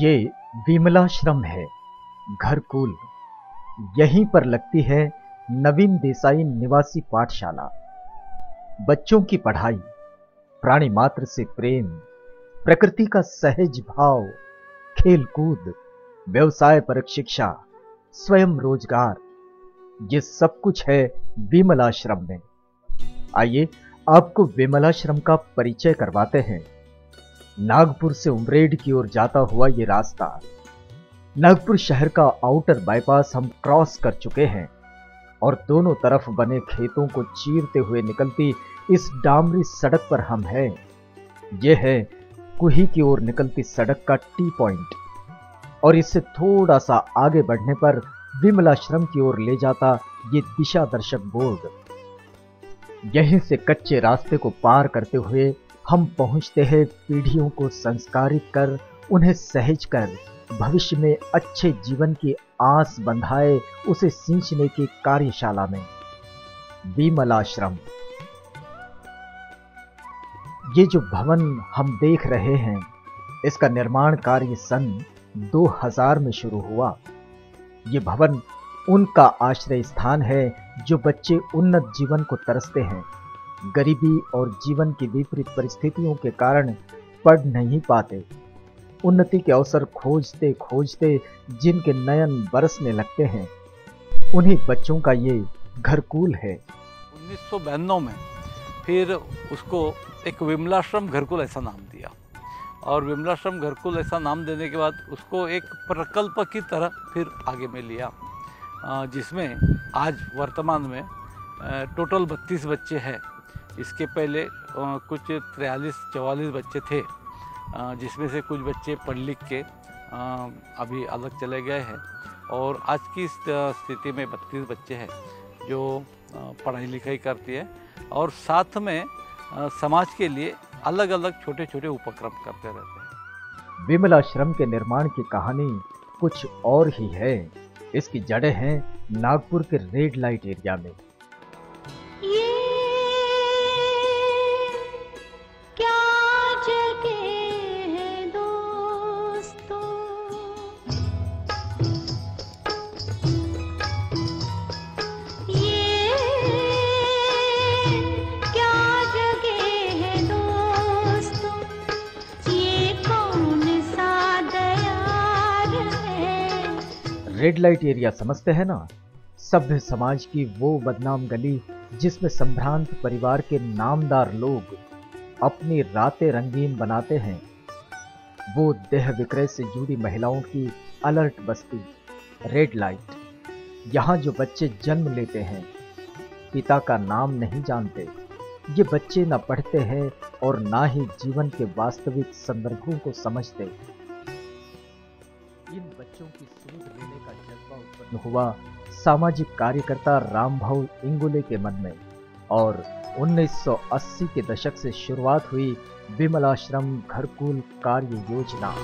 ये विमलाश्रम है, घरकुल। यहीं पर लगती है नवीन देसाई निवासी पाठशाला। बच्चों की पढ़ाई, प्राणी मात्र से प्रेम, प्रकृति का सहज भाव, खेल कूद, व्यवसाय परक शिक्षा, स्वयं रोजगार, ये सब कुछ है विमलाश्रम में। आइए आपको विमलाश्रम का परिचय करवाते हैं। नागपुर से उमरेड की ओर जाता हुआ ये रास्ता, नागपुर शहर का आउटर बाईपास हम क्रॉस कर चुके हैं और दोनों तरफ बने खेतों को चीरते हुए निकलती इस डामरी सड़क पर हम हैं। यह है कुही की ओर निकलती सड़क का टी पॉइंट और इससे थोड़ा सा आगे बढ़ने पर विमलाश्रम की ओर ले जाता ये दिशा दर्शक बोर्ड। यहीं से कच्चे रास्ते को पार करते हुए हम पहुंचते हैं पीढ़ियों को संस्कारित कर, उन्हें सहज कर, भविष्य में अच्छे जीवन की आस बंधाए उसे सींचने की कार्यशाला में। विमलाश्रम। ये जो भवन हम देख रहे हैं, इसका निर्माण कार्य सन 2000 में शुरू हुआ। ये भवन उनका आश्रय स्थान है जो बच्चे उन्नत जीवन को तरसते हैं, गरीबी और जीवन की विपरीत परिस्थितियों के कारण पढ़ नहीं पाते, उन्नति के अवसर खोजते खोजते जिनके नयन बरसने लगते हैं, उन्हीं बच्चों का ये घरकुल है। 1992 में फिर उसको एक विमलाश्रम घरकुल ऐसा नाम दिया और विमलाश्रम घरकुल ऐसा नाम देने के बाद उसको एक प्रकल्प की तरह फिर आगे में लिया, जिसमें आज वर्तमान में टोटल 32 बच्चे हैं। इसके पहले कुछ 43-44 बच्चे थे, जिसमें से कुछ बच्चे पढ़ लिख के अभी अलग चले गए हैं और आज की स्थिति में 32 बच्चे हैं जो पढ़ाई लिखाई करती है और साथ में समाज के लिए अलग अलग छोटे छोटे उपक्रम करते रहते हैं। विमलाश्रम के निर्माण की कहानी कुछ और ही है। इसकी जड़ें हैं नागपुर के रेड लाइट एरिया में। रेड लाइट एरिया समझते हैं ना, सभ्य समाज की वो बदनाम गली जिसमें संभ्रांत परिवार के नामदार लोग अपनी रातें रंगीन बनाते हैं। वो देह विक्रय से जुड़ी महिलाओं की अलर्ट बस्ती रेड लाइट। यहाँ जो बच्चे जन्म लेते हैं, पिता का नाम नहीं जानते, ये बच्चे न पढ़ते हैं और ना ही जीवन के वास्तविक संदर्भों को समझते। इन बच्चों की सूझ लेने का जज्बा उत्पन्न हुआ सामाजिक कार्यकर्ता रामभाऊ इंगुले के मन में और 1980 के दशक से शुरुआत हुई विमलाश्रम घरकुल कार्य योजना।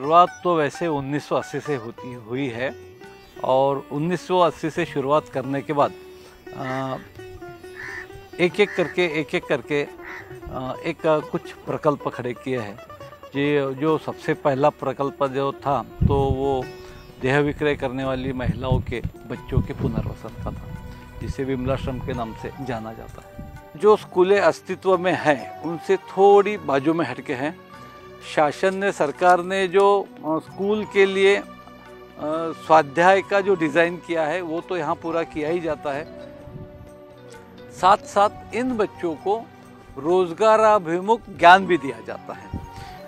शुरुआत तो वैसे 1980 से होती हुई है और 1980 से शुरुआत करने के बाद एक एक करके कुछ प्रकल्प खड़े किए हैं। जो सबसे पहला प्रकल्प जो था तो वो देह विक्रय करने वाली महिलाओं के बच्चों के पुनर्वसन का था, जिसे विमलाश्रम के नाम से जाना जाता है। जो स्कूलें अस्तित्व में हैं उनसे थोड़ी बाजू में हटके हैं। शासन ने, सरकार ने जो स्कूल के लिए स्वाध्याय का जो डिज़ाइन किया है वो तो यहाँ पूरा किया ही जाता है। साथ साथ इन बच्चों को रोजगाराभिमुख ज्ञान भी दिया जाता है,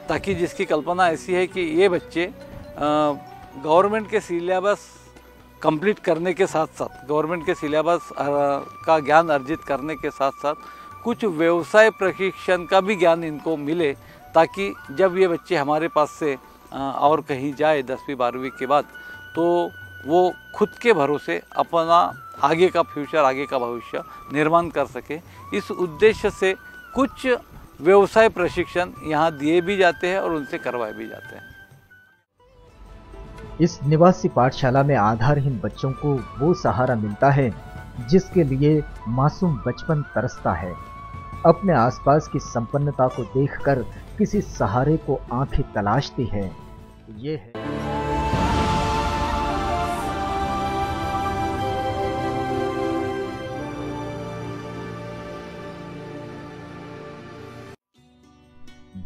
ताकि जिसकी कल्पना ऐसी है कि ये बच्चे गवर्नमेंट के सिलेबस कंप्लीट करने के साथ साथ, गवर्नमेंट के सिलेबस का ज्ञान अर्जित करने के साथ साथ कुछ व्यवसाय प्रशिक्षण का भी ज्ञान इनको मिले, ताकि जब ये बच्चे हमारे पास से और कहीं जाए 10वीं 12वीं के बाद तो वो खुद के भरोसे अपना आगे का फ्यूचर, आगे का भविष्य निर्माण कर सके। इस उद्देश्य से कुछ व्यवसाय प्रशिक्षण यहाँ दिए भी जाते हैं और उनसे करवाए भी जाते हैं। इस निवासी पाठशाला में आधारहीन बच्चों को वो सहारा मिलता है जिसके लिए मासूम बचपन तरसता है। अपने आसपास की संपन्नता को देखकर किसी सहारे को आंखें तलाशती है। ये है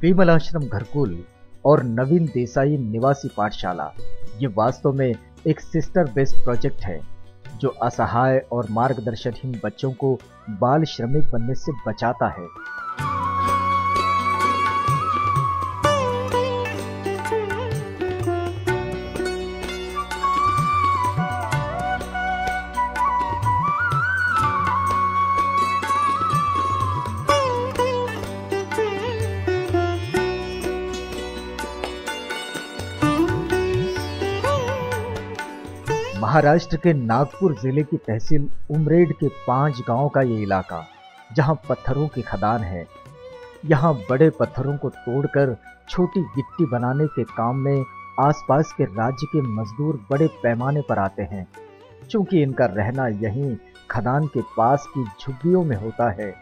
विमलाश्रम घरकुल और नवीन देसाई निवासी पाठशाला। ये वास्तव में एक सिस्टर बेस्ड प्रोजेक्ट है जो असहाय और मार्गदर्शनहीन बच्चों को बाल श्रमिक बनने से बचाता है। महाराष्ट्र के नागपुर जिले की तहसील उमरेड के 5 गांव का ये इलाका, जहां पत्थरों की खदान है। यहां बड़े पत्थरों को तोड़कर छोटी गिट्टी बनाने के काम में आसपास के राज्य के मजदूर बड़े पैमाने पर आते हैं। चूंकि इनका रहना यहीं खदान के पास की झुग्गियों में होता है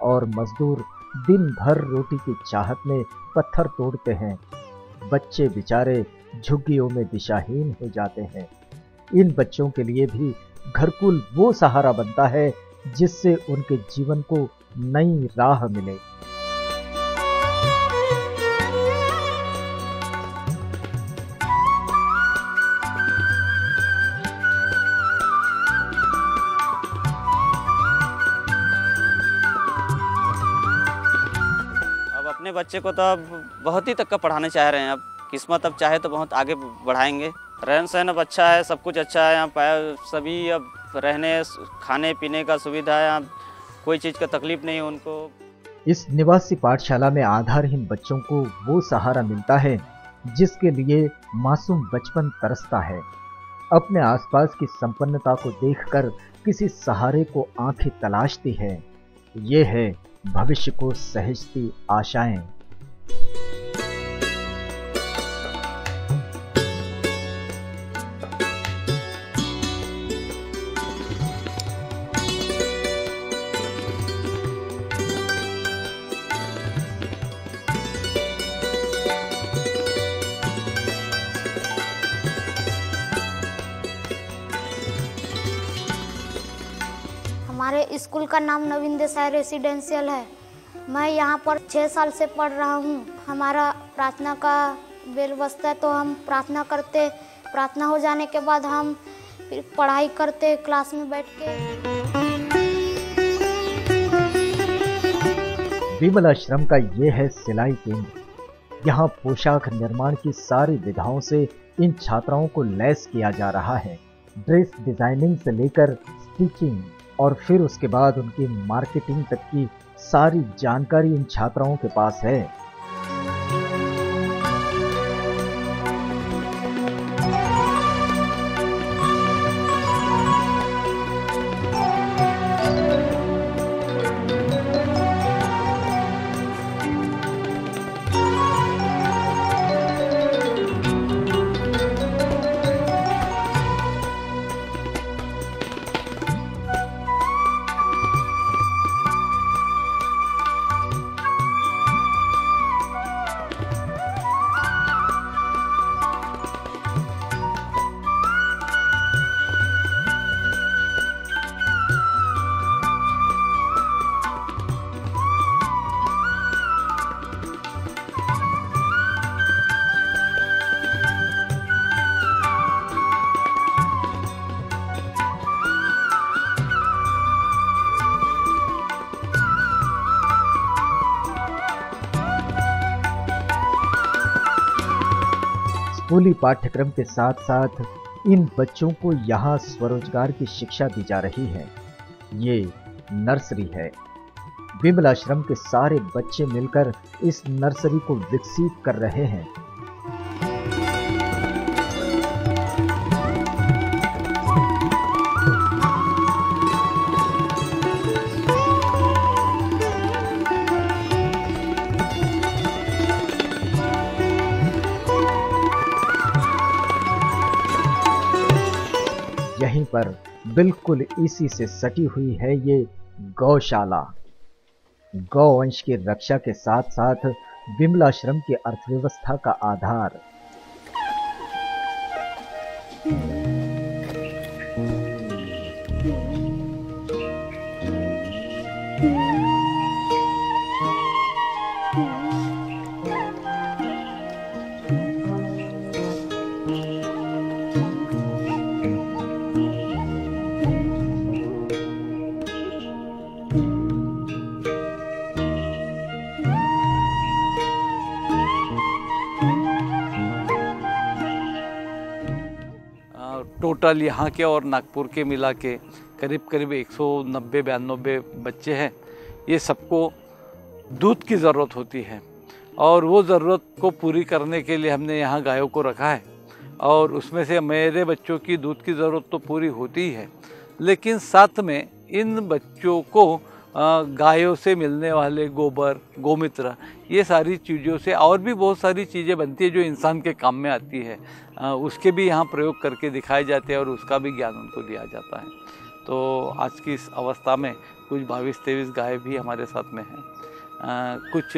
और मजदूर दिन भर रोटी की चाहत में पत्थर तोड़ते हैं, बच्चे बेचारे झुग्गियों में दिशाहीन हो जाते हैं। इन बच्चों के लिए भी घरकुल वो सहारा बनता है जिससे उनके जीवन को नई राह मिले। अब अपने बच्चे को तो अब बहुत ही तक का पढ़ाना चाह रहे हैं। अब किस्मत अब चाहे तो बहुत आगे बढ़ाएंगे। रहन सहन अब अच्छा है, सब कुछ अच्छा है यहाँ सभी। अब रहने खाने पीने का सुविधा है, यहाँ कोई चीज़ का तकलीफ नहीं है उनको। इस निवासी पाठशाला में आधारहीन बच्चों को वो सहारा मिलता है जिसके लिए मासूम बचपन तरसता है। अपने आसपास की संपन्नता को देखकर किसी सहारे को आंखें तलाशती है। ये है भविष्य को सहेजती आशाएं। हमारे स्कूल का नाम नवीन देसाई रेसिडेंशियल है। मैं यहाँ पर 6 साल से पढ़ रहा हूँ। हमारा प्रार्थना का व्यवस्था है, तो हम प्रार्थना करते, प्रार्थना हो जाने के बाद हम फिर पढ़ाई करते क्लास में बैठ के। विमलाश्रम का ये है सिलाई केंद्र। यहाँ पोशाक निर्माण की सारी विधाओं से इन छात्राओं को लैस किया जा रहा है। ड्रेस डिजाइनिंग से लेकर स्टिचिंग और फिर उसके बाद उनकी मार्केटिंग तक की सारी जानकारी इन छात्राओं के पास है। स्कूली पाठ्यक्रम के साथ साथ इन बच्चों को यहाँ स्वरोजगार की शिक्षा दी जा रही है। ये नर्सरी है। विमल आश्रम के सारे बच्चे मिलकर इस नर्सरी को विकसित कर रहे हैं। यहीं पर बिल्कुल इसी से सटी हुई है ये गौशाला। गौवंश की रक्षा के साथ साथ विमलाश्रम की अर्थव्यवस्था का आधार। टोटल यहाँ के और नागपुर के मिला के करीब करीब 190-92 बच्चे हैं। ये सबको दूध की ज़रूरत होती है और वो ज़रूरत को पूरी करने के लिए हमने यहाँ गायों को रखा है। और उसमें से मेरे बच्चों की दूध की ज़रूरत तो पूरी होती ही है, लेकिन साथ में इन बच्चों को गायों से मिलने वाले गोबर, गोमित्र, ये सारी चीज़ों से और भी बहुत सारी चीज़ें बनती है जो इंसान के काम में आती है। उसके भी यहाँ प्रयोग करके दिखाए जाते हैं और उसका भी ज्ञान उनको दिया जाता है। तो आज की इस अवस्था में कुछ 22-23 गाय भी हमारे साथ में हैं। कुछ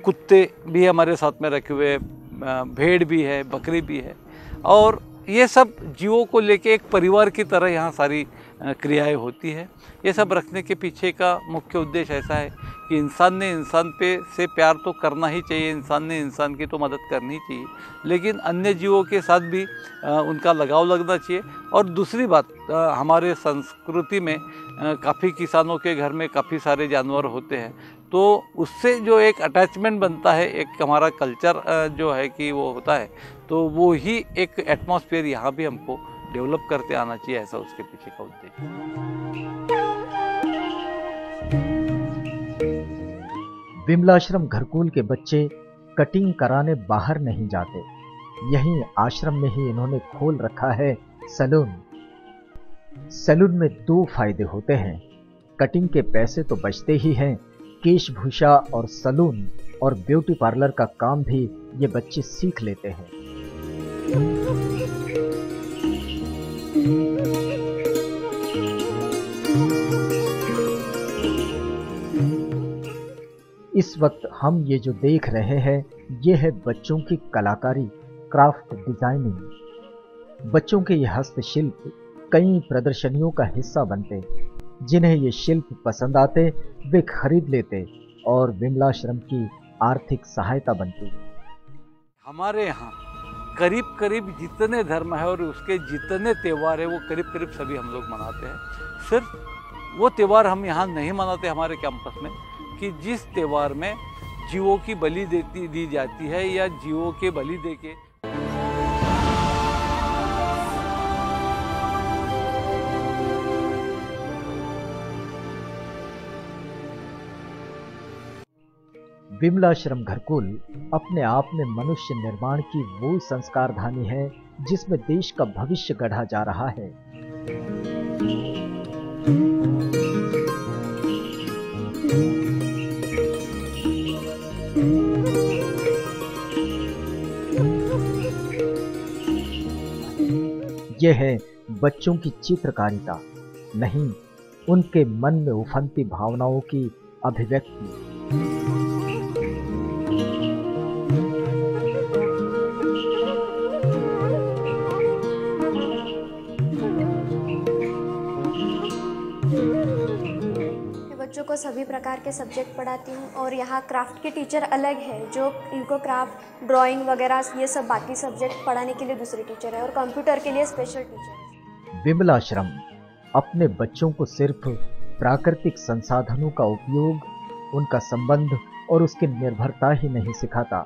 कुत्ते भी हमारे साथ में रखे हुए, भेड़ भी है, बकरी भी है। और ये सब जीवों को लेके एक परिवार की तरह यहाँ सारी क्रियाएं होती है। ये सब रखने के पीछे का मुख्य उद्देश्य ऐसा है कि इंसान ने इंसान पे से प्यार तो करना ही चाहिए, इंसान ने इंसान की तो मदद करनी चाहिए, लेकिन अन्य जीवों के साथ भी उनका लगाव लगना चाहिए। और दूसरी बात, हमारे संस्कृति में काफ़ी किसानों के घर में काफ़ी सारे जानवर होते हैं, तो उससे जो एक अटैचमेंट बनता है, एक हमारा कल्चर जो है कि वो होता है, तो वो ही एक एटमॉस्फेयर यहाँ भी हमको डेवलप करते आना चाहिए, ऐसा उसके पीछे का उद्देश्य। विमलाश्रम घरकुल के बच्चे कटिंग कराने बाहर नहीं जाते। यहीं आश्रम में ही इन्होंने खोल रखा है सैलून। सैलून में 2 फायदे होते हैं। कटिंग के पैसे तो बचते ही हैं, केशभूषा और सैलून और ब्यूटी पार्लर का काम भी ये बच्चे सीख लेते हैं। इस वक्त हम ये जो देख रहे हैं, ये है बच्चों की कलाकारी, क्राफ्ट डिजाइनिंग। बच्चों के ये हस्तशिल्प कई प्रदर्शनियों का हिस्सा बनते। जिन्हें ये शिल्प पसंद आते वे खरीद लेते और विमलाश्रम की आर्थिक सहायता बनती। हमारे यहाँ करीब करीब जितने धर्म है और उसके जितने त्यौहार है वो करीब करीब सभी हम लोग मनाते हैं। सिर्फ वो त्यौहार हम यहाँ नहीं मनाते हमारे कैंपस में कि जिस त्यौहार में जीवों की बलि दी जाती है या जीवों के बलि देके विमलाश्रम घरकुल अपने आप में मनुष्य निर्माण की वो संस्कारधानी है जिसमें देश का भविष्य गढ़ा जा रहा है। यह है बच्चों की चित्रकारिता, नहीं उनके मन में उफनती भावनाओं की अभिव्यक्ति। बच्चों को सभी प्रकार के सब्जेक्ट पढ़ाती हूँ और यहाँ क्राफ्ट के टीचर अलग है जो इनको क्राफ्ट, ड्राइंग वगैरह ये सब बाकी सब्जेक्ट पढ़ाने के लिए दूसरे टीचर है और कंप्यूटर के लिए स्पेशल टीचर है। विमलाश्रम अपने बच्चों को सिर्फ प्राकृतिक संसाधनों का उपयोग, उनका संबंध और उसकी निर्भरता ही नहीं सिखाता,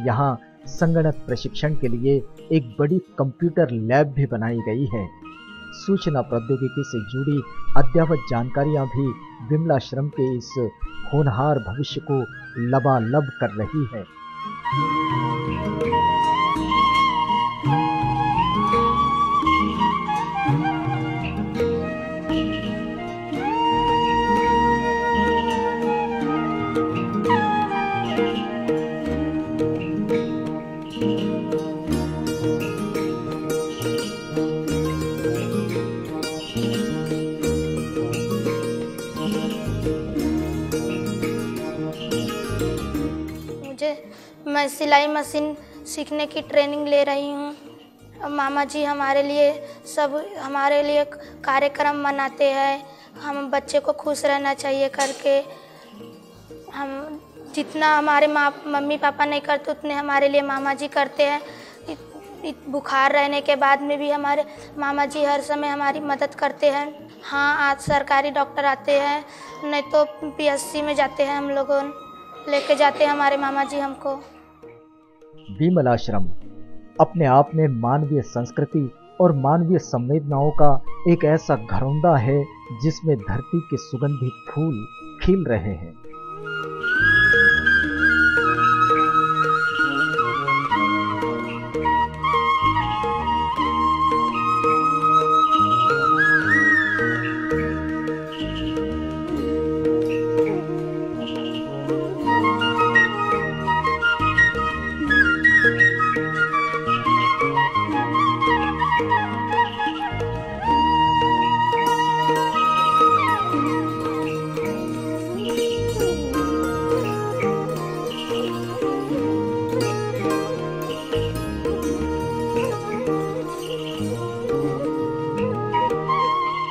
यहाँ संगणक प्रशिक्षण के लिए एक बड़ी कंप्यूटर लैब भी बनाई गई है। सूचना प्रौद्योगिकी से जुड़ी अद्ययावत जानकारियां भी विमलाश्रम के इस होनहार भविष्य को लबालब कर रही है। मैं सिलाई मशीन सीखने की ट्रेनिंग ले रही हूँ। मामा जी हमारे लिए कार्यक्रम मनाते हैं। हम बच्चे को खुश रहना चाहिए करके, हम जितना हमारे मम्मी पापा नहीं करते उतने हमारे लिए मामा जी करते हैं। बुखार रहने के बाद में भी हमारे मामा जी हर समय हमारी मदद करते हैं। हाँ, आज सरकारी डॉक्टर आते हैं, नहीं तो PSC में जाते हैं। हम लोगों लेके जाते हैं हमारे मामा जी हमको। विमलाश्रम अपने आप में मानवीय संस्कृति और मानवीय संवेदनाओं का एक ऐसा घरौंदा है जिसमें धरती के सुगंधित फूल खिल रहे हैं।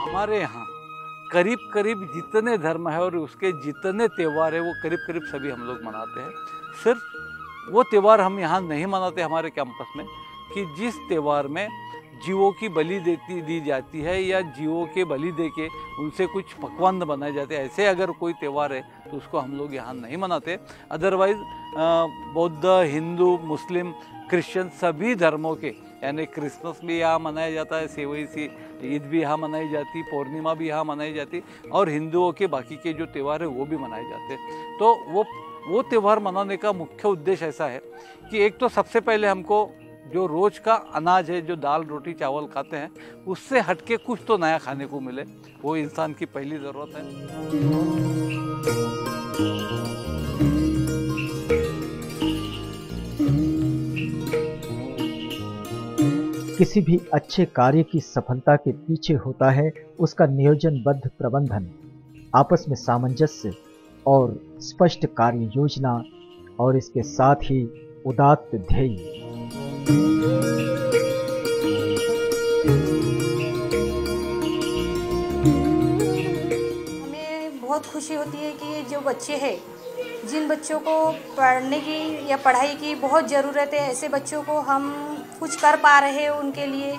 हमारे यहाँ करीब करीब जितने धर्म है और उसके जितने त्यौहार है वो करीब करीब सभी हम लोग मनाते हैं। सिर्फ वो त्यौहार हम यहाँ नहीं मनाते हमारे कैंपस में कि जिस त्यौहार में जीवों की बलि दी जाती है या जीवों के बलि दे के उनसे कुछ पकवान बनाए जाते हैं, ऐसे अगर कोई त्यौहार है तो उसको हम लोग यहाँ नहीं मनाते। अदरवाइज़ बौद्ध, हिंदू, मुस्लिम, क्रिश्चियन सभी धर्मों के यानी क्रिसमस भी यहाँ मनाया जाता है, सेवई सी ईद भी यहाँ मनाई जाती, पूर्णिमा भी यहाँ मनाई जाती और हिंदुओं के बाकी के जो त्यौहार है वो भी मनाए जाते। तो वो त्यौहार मनाने का मुख्य उद्देश्य ऐसा है कि एक तो सबसे पहले हमको जो रोज का अनाज है, जो दाल रोटी चावल खाते हैं, उससे हटके कुछ तो नया खाने को मिले, वो इंसान की पहली ज़रूरत है। किसी भी अच्छे कार्य की सफलता के पीछे होता है उसका नियोजनबद्ध प्रबंधन, आपस में सामंजस्य और स्पष्ट कार्य योजना और इसके साथ ही उदात्त ध्येय। हमें बहुत खुशी होती है कि जो बच्चे हैं, जिन बच्चों को पढ़ने की या पढ़ाई की बहुत ज़रूरत है, ऐसे बच्चों को हम कुछ कर पा रहे हैं उनके लिए,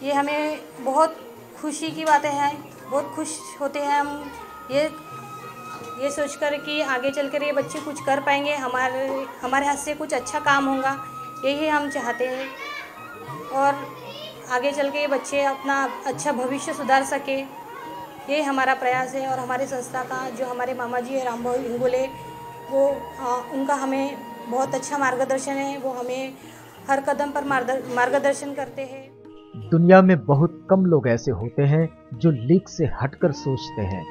ये हमें बहुत खुशी की बातें हैं। बहुत खुश होते हैं हम ये सोचकर कि आगे चलकर ये बच्चे कुछ कर पाएंगे, हमारे हाथ से कुछ अच्छा काम होगा, यही हम चाहते हैं। और आगे चल के ये बच्चे अपना अच्छा भविष्य सुधार सके, यही हमारा प्रयास है। और हमारे संस्था का जो हमारे मामा जी है रामभाऊ हिंगोले, वो उनका हमें बहुत अच्छा मार्गदर्शन है, वो हमें हर कदम पर मार्गदर्शन करते हैं। दुनिया में बहुत कम लोग ऐसे होते हैं जो लीक से हटकर सोचते हैं,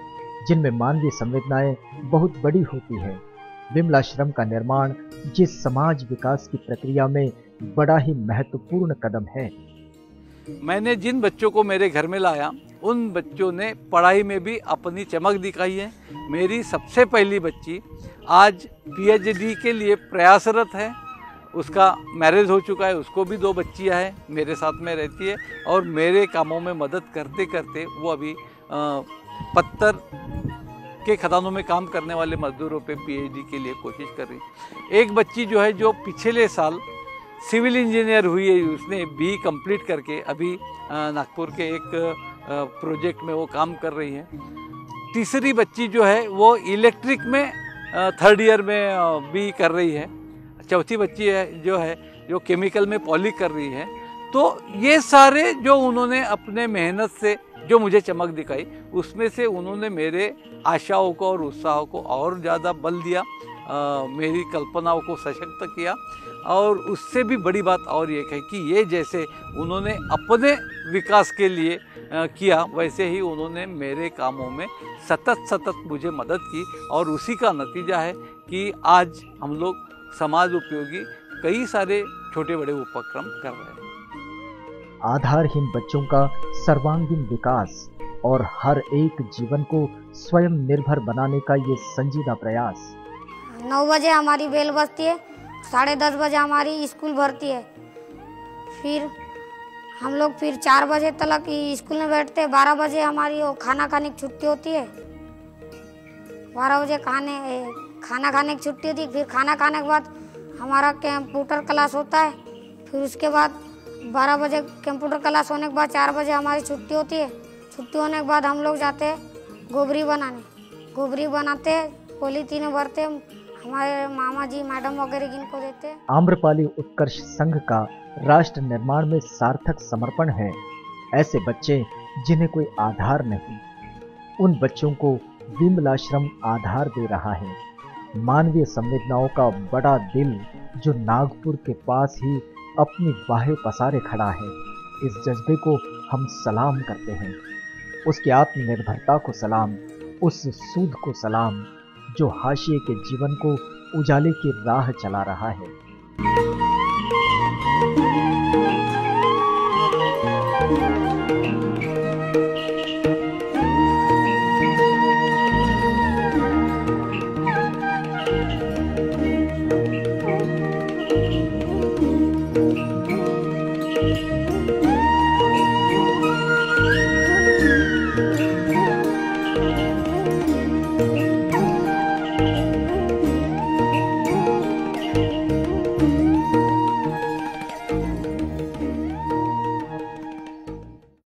जिनमें मानवीय संवेदनाएं बहुत बड़ी होती है। विमलाश्रम का निर्माण जिस समाज विकास की प्रक्रिया में बड़ा ही महत्वपूर्ण कदम है। मैंने जिन बच्चों को मेरे घर में लाया उन बच्चों ने पढ़ाई में भी अपनी चमक दिखाई है। मेरी सबसे पहली बच्ची आज PhD के लिए प्रयासरत है, उसका मैरिज हो चुका है, उसको भी 2 बच्चियां हैं, मेरे साथ में रहती है और मेरे कामों में मदद करते करते वो अभी पत्थर के खदानों में काम करने वाले मजदूरों पे PhD के लिए कोशिश कर रही है। एक बच्ची जो है जो पिछले साल सिविल इंजीनियर हुई है, उसने BE कंप्लीट करके अभी नागपुर के एक प्रोजेक्ट में वो काम कर रही है। तीसरी बच्ची जो है वो इलेक्ट्रिक में 3rd ईयर में BE कर रही है। चौथी बच्ची है जो है जो केमिकल में पॉली कर रही है। तो ये सारे जो उन्होंने अपने मेहनत से जो मुझे चमक दिखाई, उसमें से उन्होंने मेरे आशाओं को और उत्साह को और ज़्यादा बल दिया, मेरी कल्पनाओं को सशक्त किया। और उससे भी बड़ी बात और ये है कि ये जैसे उन्होंने अपने विकास के लिए किया, वैसे ही उन्होंने मेरे कामों में सतत मुझे मदद की। और उसी का नतीजा है कि आज हम लोग समाज उपयोगी कई सारे छोटे बड़े उपक्रम कर रहे हैं। आधारहीन बच्चों का सर्वांगीण विकास और हर एक जीवन को स्वयं निर्भर बनाने का ये संजीदा प्रयास। 9 बजे हमारी बेल बजती है, 10:30 बजे हमारी स्कूल भरती है। फिर हम लोग 4 बजे तक स्कूल में बैठते हैं। 12 बजे हमारी वो खाना खाने की छुट्टी होती है। 12 बजे खाना खाने की छुट्टी होती है। फिर खाना खाने के बाद हमारा कंप्यूटर क्लास होता है। फिर उसके बाद 12 बजे कंप्यूटर क्लास होने के बाद 4 बजे हमारी छुट्टी होती है। छुट्टी होने के बाद हम लोग जाते हैं गोबरी बनाने। गोबरी बनाते हैं, पॉलीथीन में भरते हैं, हमारे मामा जी मैडम वगैरह जिनको देते हैं। आम्रपाली उत्कर्ष संघ का राष्ट्र निर्माण में सार्थक समर्पण है ऐसे बच्चे जिन्हें कोई आधार नहीं। उन बच्चों को विमलाश्रम आधार दे रहा है। मानवीय संवेदनाओं का बड़ा दिल जो नागपुर के पास ही अपनी बाहें पसारे खड़ा है, इस जज्बे को हम सलाम करते हैं। उसकी आत्मनिर्भरता को सलाम, उस सूद को सलाम जो हाशिए के जीवन को उजाले की राह चला रहा है।